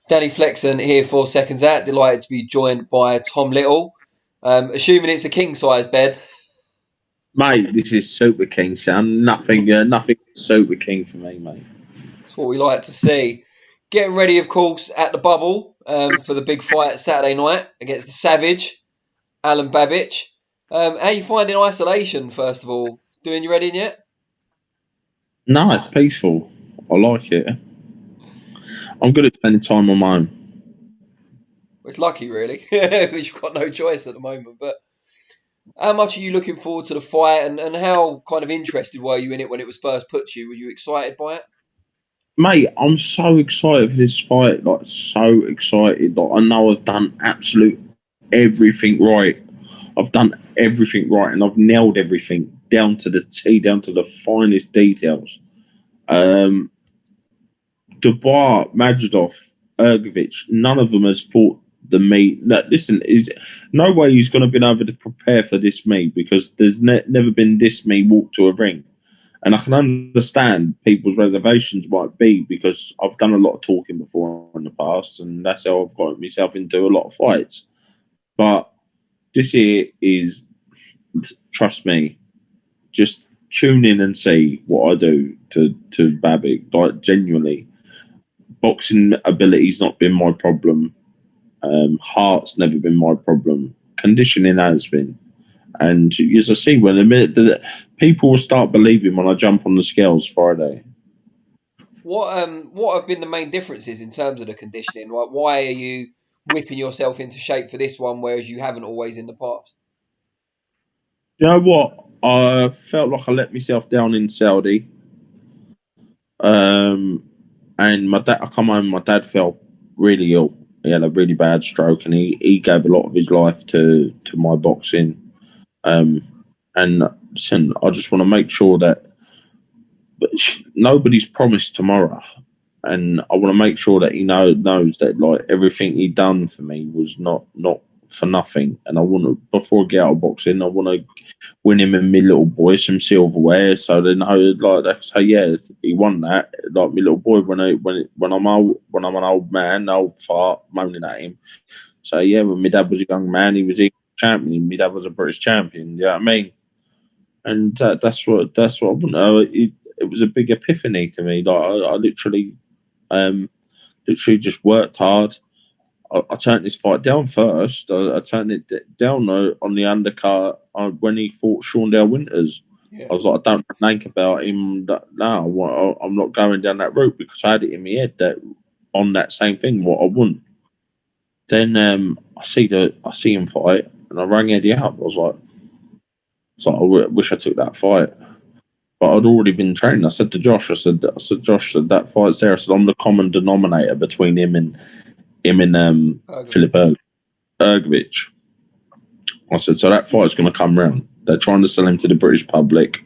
Danny Flexen here for Seconds Out. Delighted to be joined by Tom Little. Assuming it's a king size bed. Mate, this is Super King, son. Nothing Super King for me, mate. That's what we like to see. Getting ready, of course, at the bubble for the big fight Saturday night against the Savage Alen Babic. How you finding isolation, first of all? Doing your reading yet? No, it's peaceful. I like it. I'm good at spending time on my own. Well, it's lucky, really. You've got no choice at the moment. But how much are you looking forward to the fight, and how kind of interested were you in it when it was first put to you? Were you excited by it? Mate, I'm so excited for this fight. Like, so excited. Like, I know I've done absolute everything right. I've done everything right, and I've nailed everything down to the T, down to the finest details. Dubois, Majidov, Ergovic, none of them has fought the meet. No, listen, is no way he's going to been able to prepare for this meet because there's never been this meet walk to a ring. And I can understand people's reservations might be because I've done a lot of talking before in the past, and that's how I've got myself into a lot of fights. But this year is, trust me, just tune in and see what I do to Babic. Like, genuinely, boxing ability's not been my problem. Heart's never been my problem. Conditioning has been. And as I see, when the minute that people will start believing when I jump on the scales Friday. What have been the main differences in terms of the conditioning? Like, why are you whipping yourself into shape for this one, whereas you haven't always in the past? You know what? I felt like I let myself down in Saudi. And my dad, I come home, my dad felt really ill. He had a really bad stroke, and he gave a lot of his life to my boxing. And listen, I just want to make sure that nobody's promised tomorrow, and I want to make sure that he knows that like everything he done for me was not for nothing. And I want to, before I get out of boxing, I want to win him and me little boy some silverware, so they know like they say, yeah, he won that. Like my little when I'm an old man, I'll fart moaning at him. So yeah, when my dad was a young man, he was a champion. My dad was a British champion. You know what I mean? And that's what I want. It was a big epiphany to me. Like I literally just worked hard. I turned this fight down first. I turned it down on the undercard when he fought Shaundale Winters. Yeah. I was like, I don't think about him now. I'm not going down that route because I had it in my head that on that same thing, what I want. Then I see him fight, and I rang Eddie up. I was like, I wish I took that fight. But I'd already been training. I said to Josh, Josh, that fight's there. I said, I'm the common denominator between him and FILIP HRGOVIC. I said, so that fight's going to come round. They're trying to sell him to the British public.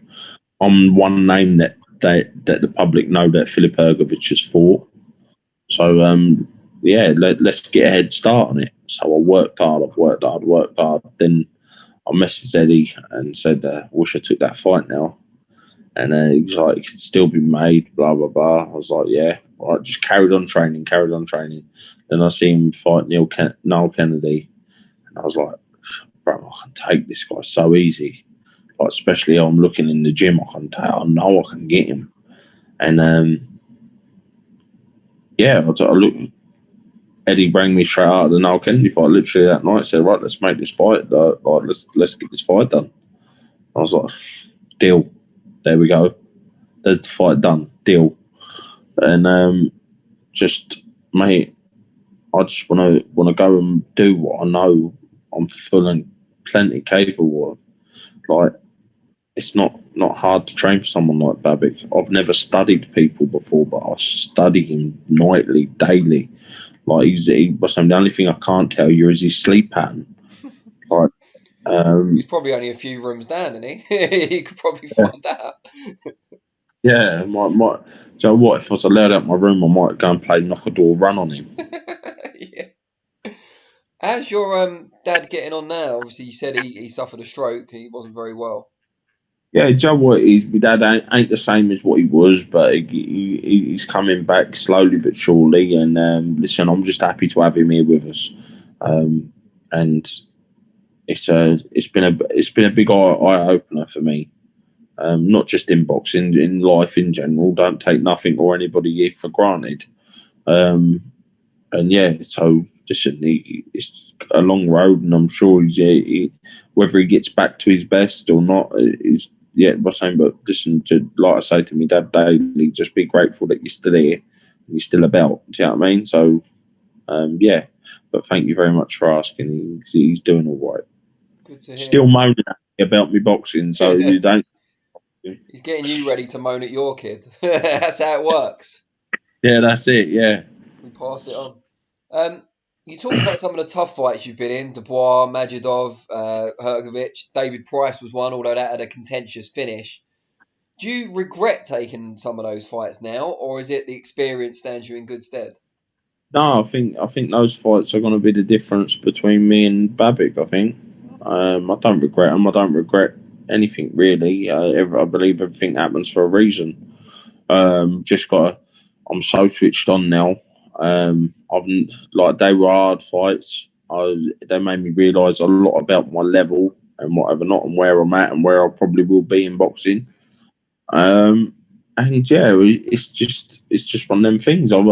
I'm one name that the public know that FILIP HRGOVIC has fought. So, let's get a head start on it. So I worked hard. Then I messaged Eddie and said, wish I took that fight now. And he was like, it can still be made, blah, blah, blah. I was like, yeah. All right, just carried on training. Then I see him fight Niall Kennedy. And I was like, bro, I can take this guy so easy. Like, especially I'm looking in the gym, I know I can get him. And, I look. Eddie rang me straight out of the Niall Kennedy fight literally that night. Said, right, let's make this fight. Let's get this fight done. I was like, deal. There we go. There's the fight done. Deal. And just, mate, I just want to go and do what I know I'm full and plenty capable of. Like, it's not hard to train for someone like Babic. I've never studied people before, but I study him nightly, daily. Like, the only thing I can't tell you is his sleep pattern. Like, he's probably only a few rooms down, isn't he? He could probably find out. Yeah, do you know what? If I was allowed out my room, I might go and play knock a door run on him. Yeah. How's your dad getting on now? Obviously, you said he suffered a stroke. He wasn't very well. Yeah, Joe White, my dad ain't the same as what he was, but he's coming back slowly but surely. And listen, I'm just happy to have him here with us. And it's been a big eye opener for me. Not just in boxing, in life in general. Don't take nothing or anybody here for granted. And yeah, so listen, it's a long road, and I'm sure whether he gets back to his best or not is but saying. But listen, to like I say to me dad daily, just be grateful that you're still here, and you're still about. Do you know what I mean? So yeah, but thank you very much for asking. He's doing all right. Good to hear. Still moaning at me about me boxing, so you don't. He's getting you ready to moan at your kid. That's how it works. Yeah, that's it. Yeah. We pass it on. You talked about some of the tough fights you've been in: Dubois, Majidov, Hrgovic. David Price was one, although that had a contentious finish. Do you regret taking some of those fights now, or is it the experience stands you in good stead? No, I think those fights are going to be the difference between me and Babic. I think I don't regret them. I don't regret anything really. I believe everything happens for a reason. Just got. I'm so switched on now. I've like they were hard fights. They made me realise a lot about my level and whatever not, and where I'm at and where I probably will be in boxing. And yeah, it's just one of them things. I've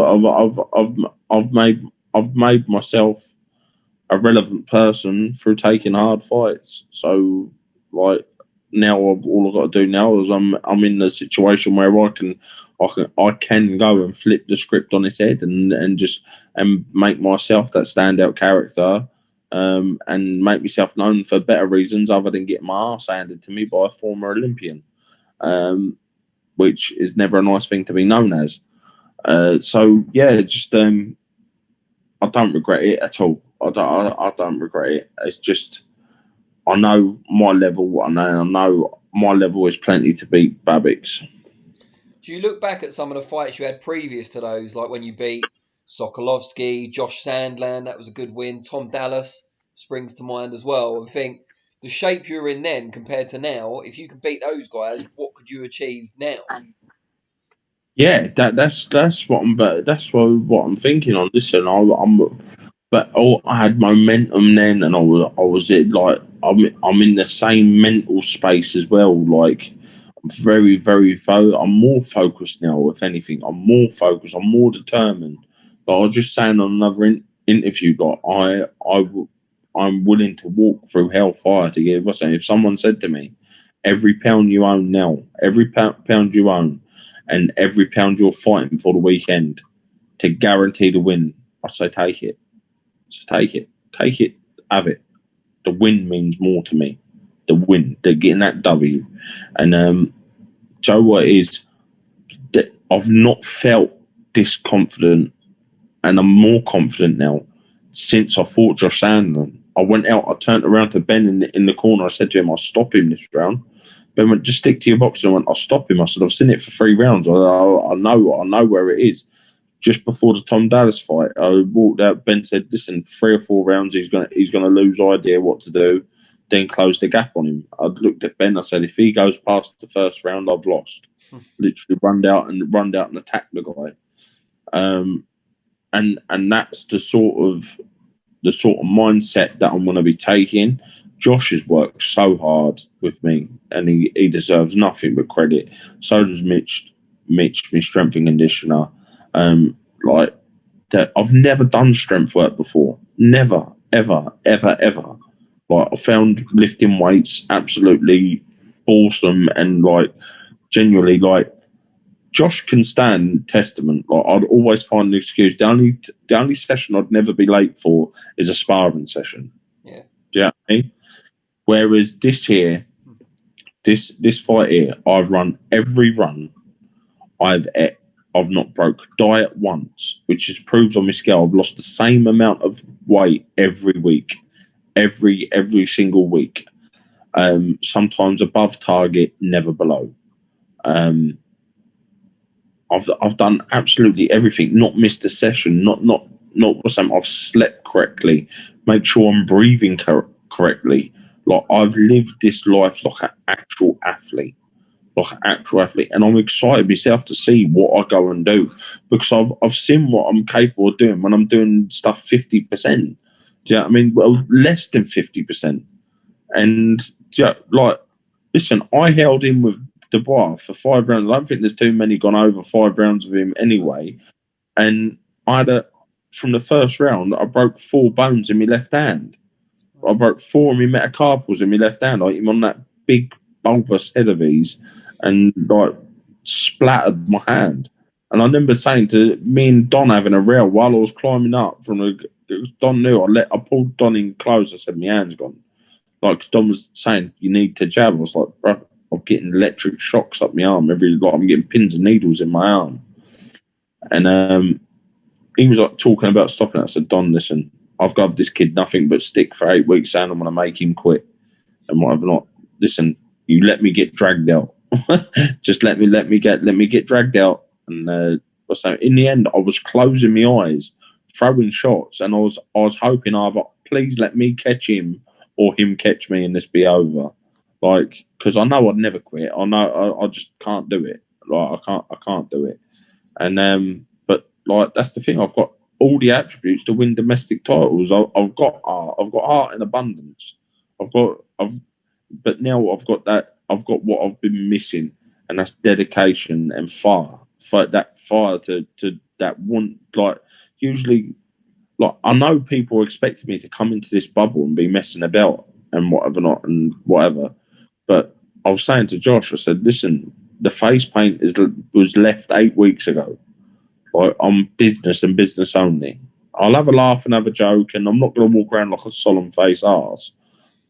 made myself a relevant person through taking hard fights. So like now, all I've got to do now is I'm in the situation where I can go and flip the script on its head and just make myself that standout character. And make myself known for better reasons other than getting my ass handed to me by a former Olympian. Which is never a nice thing to be known as. So yeah, just I don't regret it at all. I don't regret it. It's just I know my level, and I know my level is plenty to beat Babic's. Do you look back at some of the fights you had previous to those, like when you beat Sokolovsky, Josh Sandland, that was a good win. Tom Dallas springs to mind as well, and think the shape you were in then compared to now, if you could beat those guys, what could you achieve now? Yeah, that's what I'm thinking on. Listen, I had momentum then, and I was it like I'm in the same mental space as well. Like I'm very I'm more focused now. If anything, I'm more focused. I'm more determined. But I was just saying on another interview, like I'm willing to walk through hellfire to get. What's that? If someone said to me, every pound you own now, every pound you own, and every pound you're fighting for the weekend to guarantee the win, I say take it. So take it, have it. The win means more to me. The win, the getting that W. And Joe, what is that I've not felt this confident, and I'm more confident now since I fought Josh Sandland. I went out, I turned around to Ben in the corner. I said to him, I'll stop him this round. Ben went, just stick to your boxing. I went, I'll stop him. I said, I've seen it for 3 rounds. I know where it is. Just before the Tom Dallas fight, I walked out. Ben said, listen, 3 or 4 rounds, he's gonna lose idea what to do, then close the gap on him. I looked at Ben, I said, if he goes past the first round, I've lost. Literally run out and attack the guy. And that's the sort of mindset that I'm gonna be taking. Josh has worked so hard with me, and he deserves nothing but credit. So does Mitch, my strength and conditioner. Like that, I've never done strength work before. Never, ever. Like I found lifting weights absolutely awesome, and like genuinely, like Josh can stand testament. Like I'd always find an excuse. The only session I'd never be late for is a sparring session. Yeah. Do you know what I mean? Whereas this fight here, I've run every run I've not broke diet once, which just proves on my scale I've lost the same amount of weight every week, every single week. Sometimes above target, never below. I've done absolutely everything. Not missed a session. Not what's I've slept correctly. Make sure I'm breathing correctly. Like, I've lived this life like an actual athlete. And I'm excited myself to see what I go and do, because I've seen what I'm capable of doing when I'm doing stuff 50%. Do you know what I mean? Well, less than 50%. And like, listen, I held in with Dubois for 5 rounds. I don't think there's too many gone over 5 rounds with him anyway. And from the first round, I broke 4 bones in my left hand. I broke 4 of my metacarpals in my left hand. I hit him on that big bulbous head of his, and like splattered my hand. And I remember saying to me and Don having a row while I was climbing up from the. It was Don knew I pulled Don in close. I said, my hand's gone. Like, 'cause Don was saying, you need to jab. I was like, bro, I'm getting electric shocks up my arm. I'm getting pins and needles in my arm. And he was like talking about stopping it. I said, Don, listen, I've got this kid nothing but stick for 8 weeks, saying I'm going to make him quit and whatever not. Listen, you let me get dragged out. Just let me get dragged out. And so in the end, I was closing my eyes, throwing shots, and I was hoping either please let me catch him or him catch me and this be over. Like, because I know I'd never quit. I know I just can't do it. Like, I can't do it. And but like, that's the thing. I've got all the attributes to win domestic titles. I've got art. I've got art in abundance. But now I've got that. I've got what I've been missing, and that's dedication and fire. That fire to that one. Like, usually, like, I know people are expecting me to come into this bubble and be messing about and whatever not and whatever. But I was saying to Josh, I said, listen, the face paint was left 8 weeks ago. Like, I'm business and business only. I'll have a laugh and have a joke, and I'm not going to walk around like a solemn face arse.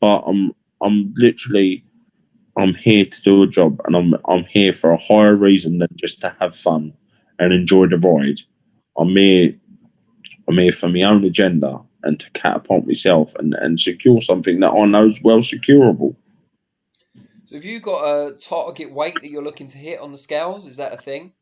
But I'm literally, I'm here to do a job, and I'm here for a higher reason than just to have fun and enjoy the ride. I'm here for my own agenda and to catapult myself and secure something that I know is well securable. So have you got a target weight that you're looking to hit on the scales? Is that a thing?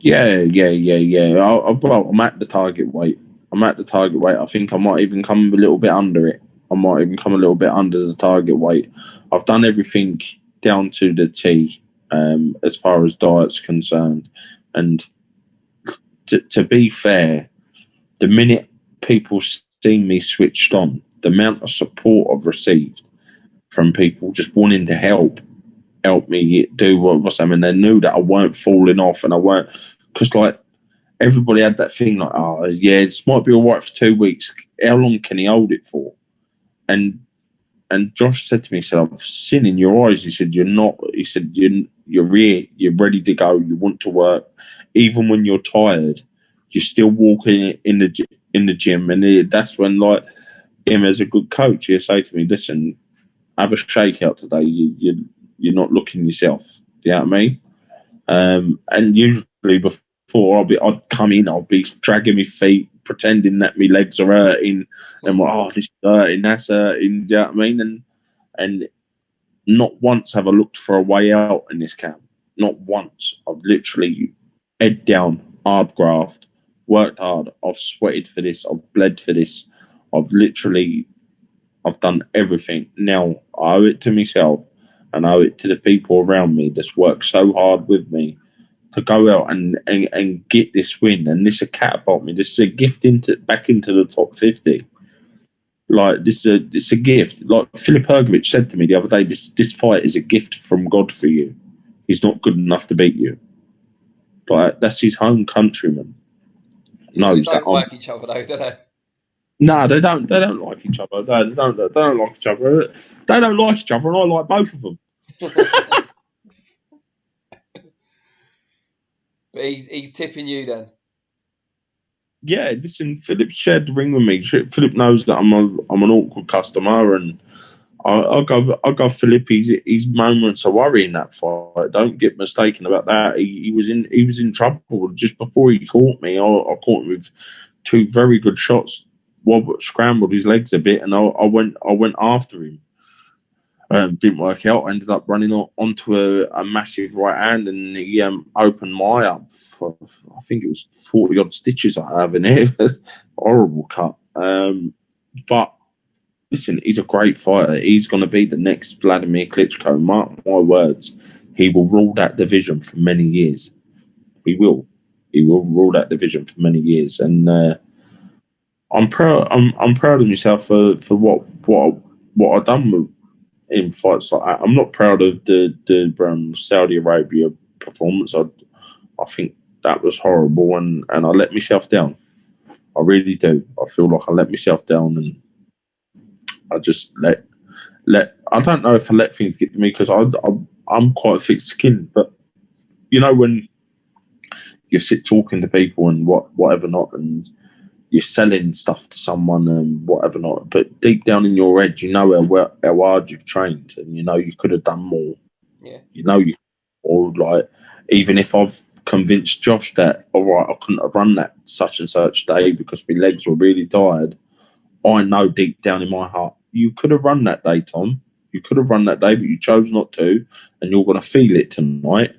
Yeah. Well, I'm at the target weight. I think I might even come a little bit under it. I might even come a little bit under the target weight. I've done everything down to the T, as far as diet's concerned. And to be fair, the minute people see me switched on, the amount of support I've received from people just wanting to help me do what's happening. They knew that I weren't falling off, and I weren't, because like, everybody had that thing like, oh yeah, this might be all right for 2 weeks. How long can he hold it for? And Josh said to me, he said, I've seen in your eyes. He said, you're not. He said, you're here. You're ready to go. You want to work, even when you're tired. You're still walking in the gym, and that's when, like, him as a good coach, he'll say to me, listen, have a shakeout today. You're not looking yourself. Do you know what I mean? And usually before I'd come in, I'll be dragging my feet, pretending that my legs are hurting, and like, oh, this is hurting, that's hurting. Do you know what I mean? And not once have I looked for a way out in this camp. Not once. I've literally head down, hard graft, worked hard. I've sweated for this. I've bled for this. I've done everything. Now I owe it to myself, and I owe it to the people around me that's worked so hard with me to go out and get this win. And this is a catapult me. This is a gift back into the top 50. Like, this is a gift. Like FILIP HRGOVIC said to me the other day, this fight is a gift from God for you. He's not good enough to beat you. Like, that's his home countryman. They don't like each other though, do they? No, they don't. They don't like each other. No, they don't like each other. They don't like each other, and I like both of them. But he's tipping you then. Yeah, listen, Philip shared the ring with me. Philip knows that I'm an awkward customer, and I'll go Philip. He's moments of worry in that fight. Don't get mistaken about that. He was in trouble just before he caught me. I caught him with 2 very good shots. Wobbert scrambled his legs a bit, and I went after him. Didn't work out. I ended up running onto a massive right hand, and he opened my eye up for, I think it was 40 odd stitches I have in here. Horrible cut. But listen, he's a great fighter. He's going to be the next Vladimir Klitschko. Mark my words. He will rule that division for many years. He will. He will rule that division for many years. And I'm proud. I'm proud of myself for what I've done in fights like that. I'm not proud of the Saudi Arabia performance. I think that was horrible, and I let myself down. I really do. I feel like I let myself down, and I just let. I don't know if I let things get to me because I'm quite thick-skinned, but you know when you sit talking to people and whatever not, and you're selling stuff to someone and whatever not, but deep down in your head, you know how hard you've trained, and you know you could have done more. Yeah. You know you, or like even if I've convinced Josh that all right, I couldn't have run that such and such day because my legs were really tired. I know deep down in my heart, you could have run that day, Tom. You could have run that day, but you chose not to, and you're going to feel it tonight.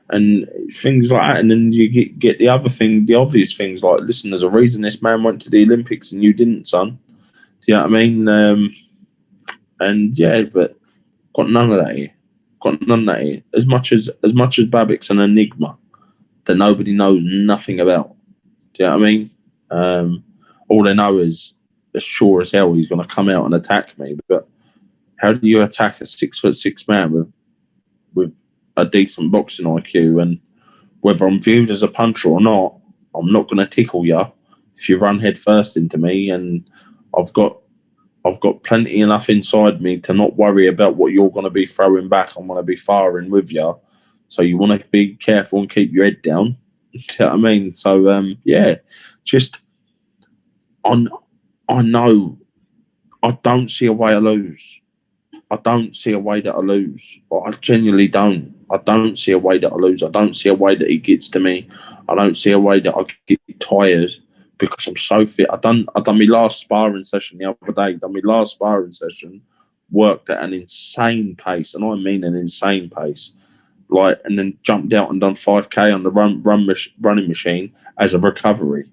And things like that. And then you get the other thing, the obvious things like, listen, there's a reason this man went to the Olympics and you didn't, son. Do you know what I mean? And yeah, but got none of that here. Got none of that here. As much as Babic's an enigma that nobody knows nothing about. Do you know what I mean? All they know is, as sure as hell, he's going to come out and attack me. But how do you attack a 6'6" man with a decent boxing IQ? And whether I'm viewed as a puncher or not, I'm not going to tickle you if you run head first into me. And I've got plenty enough inside me to not worry about what you're going to be throwing back. I'm going to be firing with you. So you want to be careful and keep your head down. Do you know what I mean? So yeah, just I know I don't see a way I lose. I don't see a way that I lose. I genuinely don't. I don't see a way that I lose. I don't see a way that he gets to me. I don't see a way that I get tired because I'm so fit. I done my last sparring session the other day. Done my last sparring session, worked at an insane pace, and I mean an insane pace. Like, and then jumped out and done 5K on the running machine as a recovering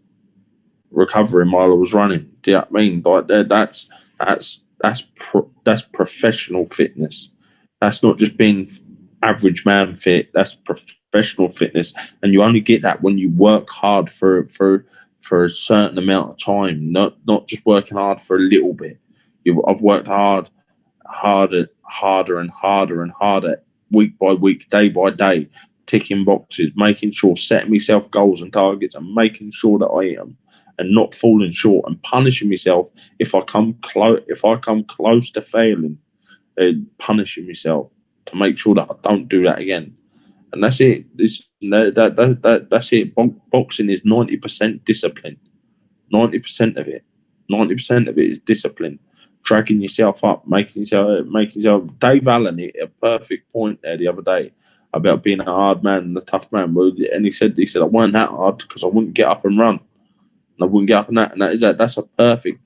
while I was running. Do you know what I mean? Like that's professional fitness. That's not just being average man fit. That's professional fitness, and you only get that when you work hard for a certain amount of time. Not just working hard for a little bit. I've worked harder and harder, week by week, day by day, ticking boxes, making sure, setting myself goals and targets, and making sure that I am, and not falling short, and punishing myself if I come close to failing, punishing myself to make sure that I don't do that again. And that's it. That's it. Boxing is 90% discipline. 90% of it. 90% of it is discipline. Dragging yourself up, making yourself. Dave Allen hit a perfect point there the other day about being a hard man and a tough man. And he said I weren't that hard because I wouldn't get up and run. And I wouldn't get up and that. And that's a perfect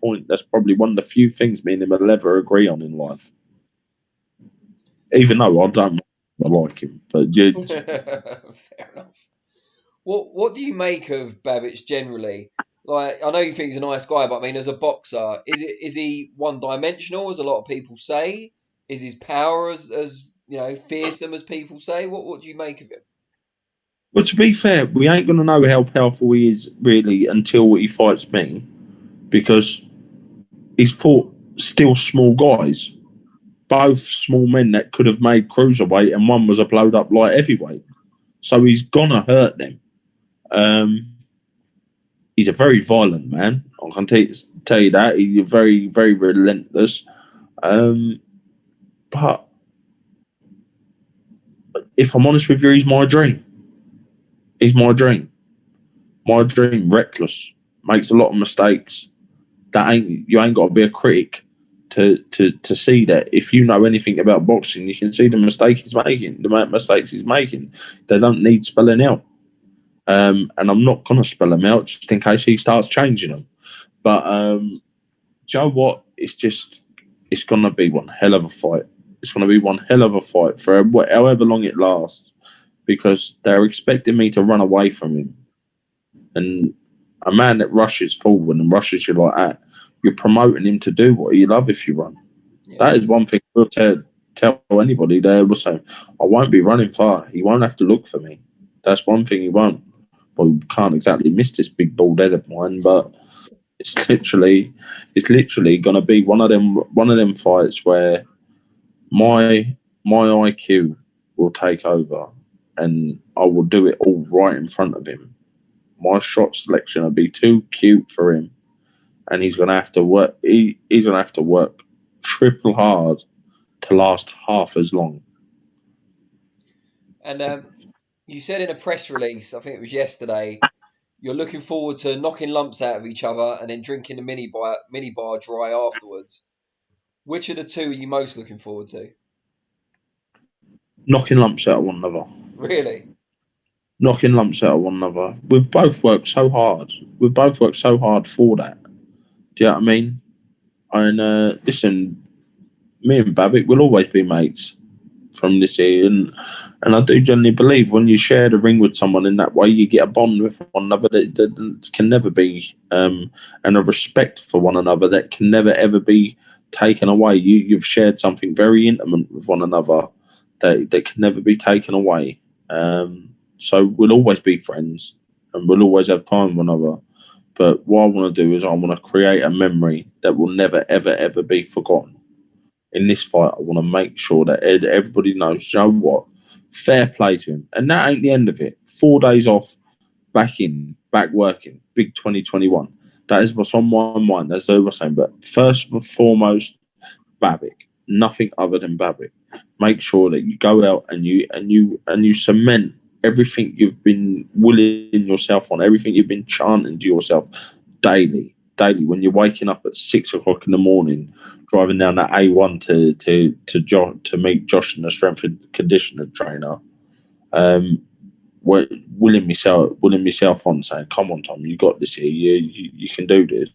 point. That's probably one of the few things me and him will ever agree on in life. Even though I don't like him, but yeah. Fair enough. What do you make of Babic generally? Like, I know you think he's a nice guy, but I mean, as a boxer, is he one dimensional, as a lot of people say? Is his power as fearsome as people say? What do you make of him? Well, to be fair, we ain't going to know how powerful he is really until he fights me, because he's fought still small guys, both small men that could have made cruiserweight, and one was a blowed up light heavyweight. So he's gonna hurt them. He's a very violent man. I can tell you that. He's very, very relentless. But if I'm honest with you, he's my dream. He's my dream. My dream, reckless, makes a lot of mistakes. You ain't got to be a critic to see that. If you know anything about boxing, you can see the mistakes he's making. They don't need spelling out. And I'm not going to spell them out just in case he starts changing them. But do you know what? It's going to be one hell of a fight. It's going to be one hell of a fight for however long it lasts, because they're expecting me to run away from him. And a man that rushes forward and rushes you like that, you're promoting him to do what he love if you run. Yeah. That is one thing we'll tell anybody. They will say, I won't be running far. He won't have to look for me. That's one thing he won't. Well, we can't exactly miss this big bald head of mine, but it's literally going to be one of them fights where my IQ will take over, and I will do it all right in front of him. My shot selection will be too cute for him, and he's going to have to work. He's going to have to work triple hard to last half as long. And you said in a press release, I think it was yesterday, you're looking forward to knocking lumps out of each other and then drinking the mini bar dry afterwards. Which of the two are you most looking forward to? Knocking lumps out of one another. Really? Knocking lumps out of one another. We've both worked so hard. We've both worked so hard for that. Do you know what I mean? And listen, me and Babic will always be mates from this year, and I do generally believe when you share the ring with someone in that way, you get a bond with one another that can never be, and a respect for one another that can never ever be taken away. You've shared something very intimate with one another that can never be taken away. So we'll always be friends, and we'll always have time with one another. But what I want to do is I want to create a memory that will never ever ever be forgotten. In this fight, I want to make sure that everybody knows, you know what, fair play to him. And that ain't the end of it. 4 days off, back working, big 2021. That is what's on my mind, as I was saying. But first and foremost, Babic, nothing other than Babic. Make sure that you go out and you cement everything you've been willing yourself on, everything you've been chanting to yourself daily. When you're waking up at 6 o'clock in the morning, driving down that A1 to meet Josh and the strength and conditioning trainer, willing myself on, saying, "Come on, Tom, you got this here. You can do this."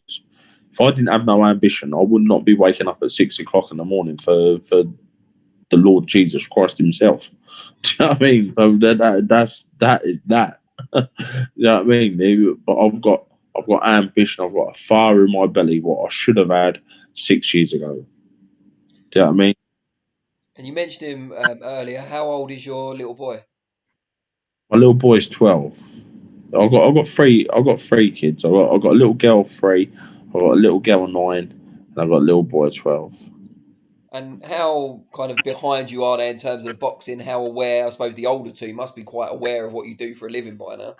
If I didn't have no ambition, I would not be waking up at 6 o'clock in the morning for the Lord Jesus Christ Himself. Do you know what I mean? So that is that. You know what I mean? But I've got ambition. I've got a fire in my belly what I should have had 6 years ago. Do you know what I mean? And you mentioned him earlier. How old is your little boy? My little boy's 12. I've got three kids. I've got a little girl 3. I've got a little girl 9, and I've got a little boy 12. And how kind of behind you are they in terms of the boxing? How aware? I suppose the older two must be quite aware of what you do for a living by now.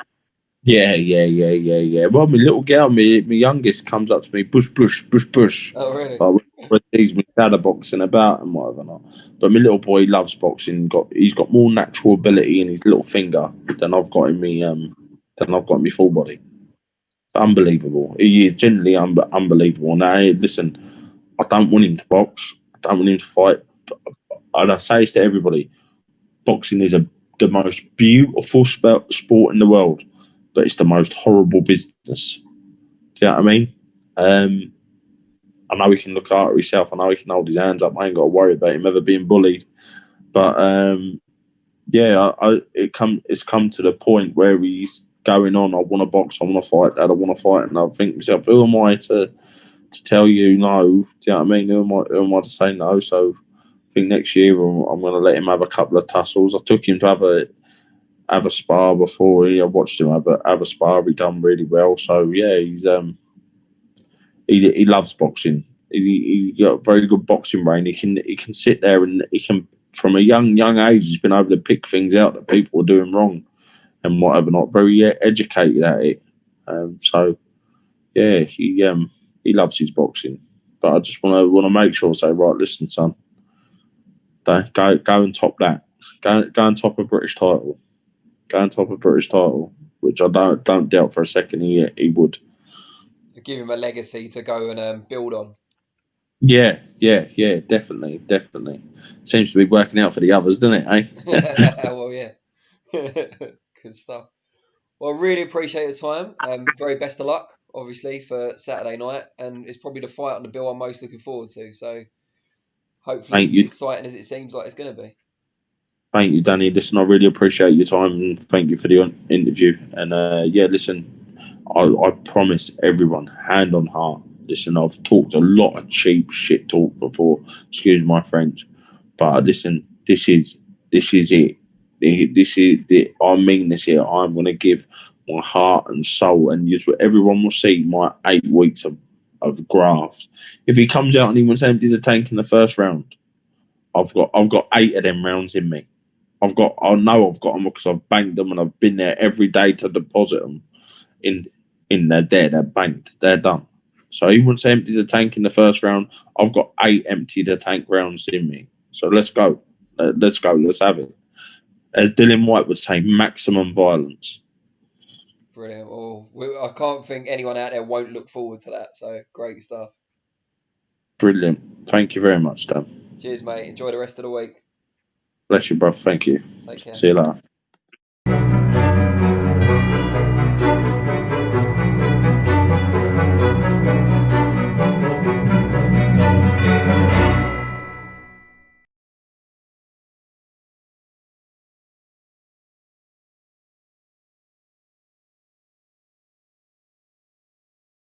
Yeah. Well, my little girl, my youngest, comes up to me, push. Oh, really? But he's me shadow boxing about and whatever not. But my little boy loves boxing. He's got more natural ability in his little finger than I've got in me full body. Unbelievable. He is genuinely unbelievable. Now, listen, I don't want him to box. I don't want him to fight. And I say this to everybody: boxing is the most beautiful sport in the world, but it's the most horrible business. Do you know what I mean? I know he can look after himself. I know he can hold his hands up. I ain't got to worry about him ever being bullied. But it's come to the point where he's going on. I want to box. I want to fight. Dad, I want to fight. And I think to myself, who am I to tell you no? Do you know what I mean? Who am I to say no? So I think next year I'm going to let him have a couple of tussles. I took him to have a spar before. I watched him have a spar. He done really well. So yeah, he loves boxing. He got a very good boxing brain. He can sit there and he can, from a young age, he's been able to pick things out that people are doing wrong and whatever. Not very educated at it. So yeah, he loves his boxing. But I just want to make sure, say, right, listen, son, go and top that. Go and top a British title. Go and top a British title, which I don't doubt for a second he would. Give him a legacy to go and build on. Yeah, definitely. Seems to be working out for the others, doesn't it, eh? Well, yeah. Good stuff. Well, I really appreciate your time. Very best of luck, obviously, for Saturday night. And it's probably the fight on the bill I'm most looking forward to. So hopefully it's as exciting as it seems like it's going to be. Thank you, Danny. Listen, I really appreciate your time and thank you for the interview. And listen, I promise everyone, hand on heart, Listen, I've talked a lot of cheap shit talk before. Excuse my French, but listen, this is it. This is it. I mean this here. I'm going to give my heart and soul, and everyone will see my 8 weeks of graft. If he comes out and he wants to empty the tank in the first round, I've got 8 of them rounds in me. I know I've got them because I've banked them and I've been there every day to deposit them in there. They're banked. They're done. So he wants to empty the tank in the first round. I've got 8 empty the tank rounds in me. So let's go. Let's go. Let's have it. As Dylan White would say, maximum violence. Brilliant. Well, I can't think anyone out there won't look forward to that. So great stuff. Brilliant. Thank you very much, Dan. Cheers, mate. Enjoy the rest of the week. Bless you, bro. Thank you. Take care. See you later.